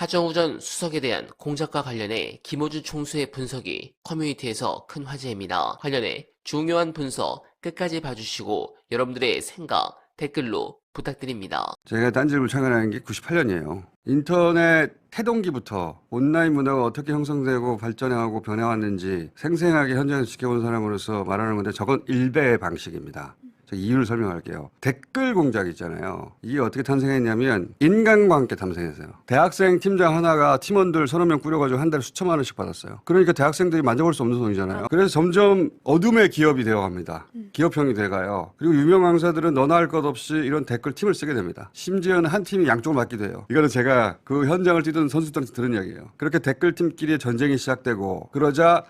하정우 전 수석에 대한 공작과 관련해 김어준 총수의 분석이 커뮤니티에서 큰 화제입니다. 관련해 중요한 분석 끝까지 봐주시고 여러분들의 생각 댓글로 부탁드립니다. 제가 딴지일보 창간한 게 98년이에요. 인터넷 태동기부터 온라인 문화가 어떻게 형성되고 발전해가고 변해왔는지 생생하게 현장에서 지켜본 사람으로서 말하는 건데 저건 일베의 방식입니다. 제가 이유를 설명할게요. 댓글 공작 있잖아요. 이게 어떻게 탄생했냐면 인간과 함께 탄생했어요. 대학생 팀장 하나가 팀원들 서너 명 꾸려가지고 한 달에 수천만 원씩 받았어요. 그러니까 대학생들이 만져볼 수 없는 돈이잖아요. 그래서 점점 어둠의 기업이 되어갑니다. 기업형이 돼가요. 그리고 유명 강사들은 너나 할 것 없이 이런 댓글 팀을 쓰게 됩니다. 심지어는 한 팀이 양쪽을 맡기도 해요. 이거는 제가 그 현장을 뛰던 선수들한테 들은 이야기예요. 그렇게 댓글 팀끼리의 전쟁이 시작되고 그러자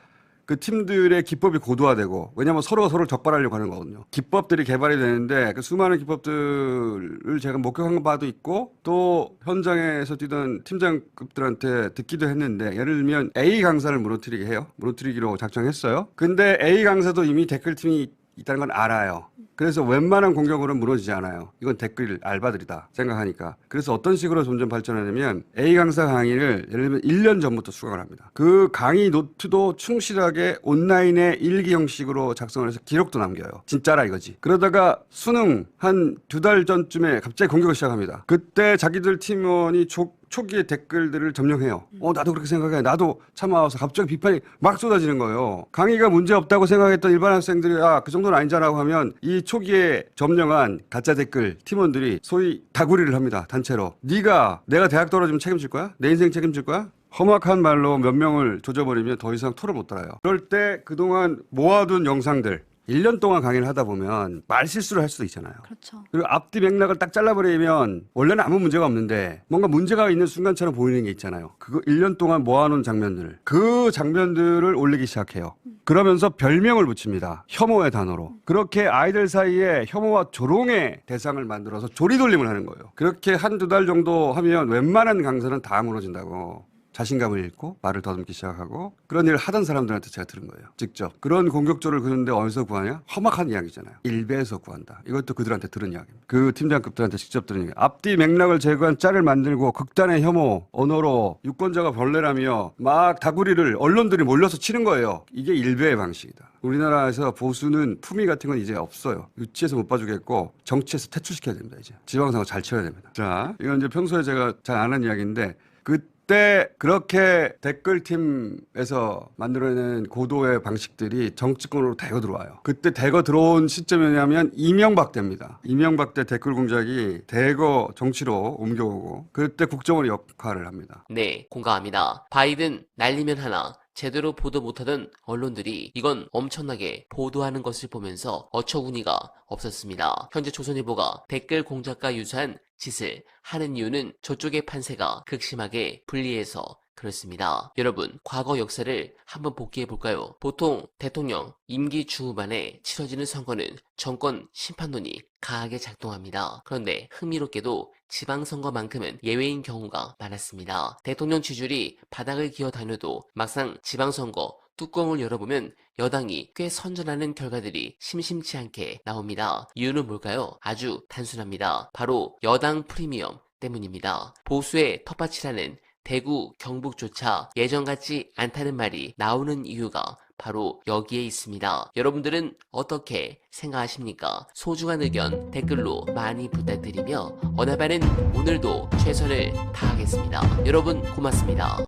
그 팀들의 기법이 고도화되고, 왜냐하면 서로가 서로를 적발하려고 하는 거거든요. 기법들이 개발이 되는데 그 수많은 기법들을 제가 목격한 바도 있고 또 현장에서 뛰던 팀장급들한테 듣기도 했는데, 예를 들면 A 강사를 무너뜨리게 해요. 무너뜨리기로 작정했어요. 근데 A 강사도 이미 댓글팀이 있다는 건 알아요. 그래서 웬만한 공격으로는 무너지지 않아요. 이건 댓글 알바들이다 생각하니까. 그래서 어떤 식으로 점점 발전하냐면 A 강사 강의를 예를 들면 1년 전부터 수강을 합니다. 그 강의 노트도 충실하게 온라인의 일기 형식으로 작성을 해서 기록도 남겨요. 진짜라 이거지. 그러다가 수능 한 2달 전쯤에 갑자기 공격을 시작합니다. 그때 자기들 팀원이 초기의 댓글들을 점령해요. 나도 그렇게 생각해. 나도 참아와서 갑자기 비판이 막 쏟아지는 거예요. 강의가 문제 없다고 생각했던 일반 학생들이 그 정도는 아니잖아고 하면 이 초기에 점령한 가짜 댓글 팀원들이 소위 다구리를 합니다. 단체로. 내가 대학 떨어지면 책임질 거야? 내 인생 책임질 거야? 험악한 말로 몇 명을 조져버리면 더 이상 토를 못 달아요. 그럴 때 그동안 모아둔 영상들 1년 동안 강의를 하다 보면 말실수를 할 수도 있잖아요. 그렇죠. 그리고 앞뒤 맥락을 딱 잘라버리면 원래는 아무 문제가 없는데 뭔가 문제가 있는 순간처럼 보이는 게 있잖아요. 그거 1년 동안 모아놓은 장면들. 그 장면들을 올리기 시작해요. 그러면서 별명을 붙입니다. 혐오의 단어로. 그렇게 아이들 사이에 혐오와 조롱의 대상을 만들어서 조리돌림을 하는 거예요. 그렇게 한두 달 정도 하면 웬만한 강사는 다 무너진다고. 자신감을 잃고 말을 더듬기 시작하고 그런 일을 하던 사람들한테 제가 들은 거예요. 직접. 그런 공격조를 그런데 어디서 구하냐? 험악한 이야기잖아요. 일베에서 구한다. 이것도 그들한테 들은 이야기입니다. 그 팀장급들한테 직접 들은 이야기. 앞뒤 맥락을 제거한 짤을 만들고 극단의 혐오, 언어로 유권자가 벌레라며 막 다구리를 언론들이 몰려서 치는 거예요. 이게 일베의 방식이다. 우리나라에서 보수는 품위 같은 건 이제 없어요. 유치해서 못 봐주겠고 정치에서 퇴출시켜야 됩니다. 이제 지방선거 잘 쳐야 됩니다. 자, 이건 이제 평소에 제가 잘 안 하는 이야기인데 그때 그렇게 댓글팀에서 만들어낸 고도의 방식들이 정치권으로 대거 들어와요. 그때 대거 들어온 시점이 뭐냐면 이명박 때입니다. 이명박 때 댓글 공작이 대거 정치로 옮겨오고 그때 국정원이 역할을 합니다. 네, 공감합니다. 바이든 날리면 하나 제대로 보도 못하던 언론들이 이건 엄청나게 보도하는 것을 보면서 어처구니가 없었습니다. 현재 조선일보가 댓글 공작과 유사한 짓을 하는 이유는 저쪽의 판세가 극심하게 불리해서 그렇습니다. 여러분, 과거 역사를 한번 복기해 볼까요? 보통 대통령 임기 중후반에 치러지는 선거는 정권 심판론이 강하게 작동합니다. 그런데 흥미롭게도 지방선거만큼은 예외인 경우가 많았습니다. 대통령 지지율이 바닥을 기어 다녀도 막상 지방선거 뚜껑을 열어보면 여당이 꽤 선전하는 결과들이 심심치 않게 나옵니다. 이유는 뭘까요? 아주 단순합니다. 바로 여당 프리미엄 때문입니다. 보수의 텃밭이라는 대구, 경북조차 예전 같지 않다는 말이 나오는 이유가 바로 여기에 있습니다. 여러분들은 어떻게 생각하십니까? 소중한 의견 댓글로 많이 부탁드리며 어나바는 오늘도 최선을 다하겠습니다. 여러분 고맙습니다.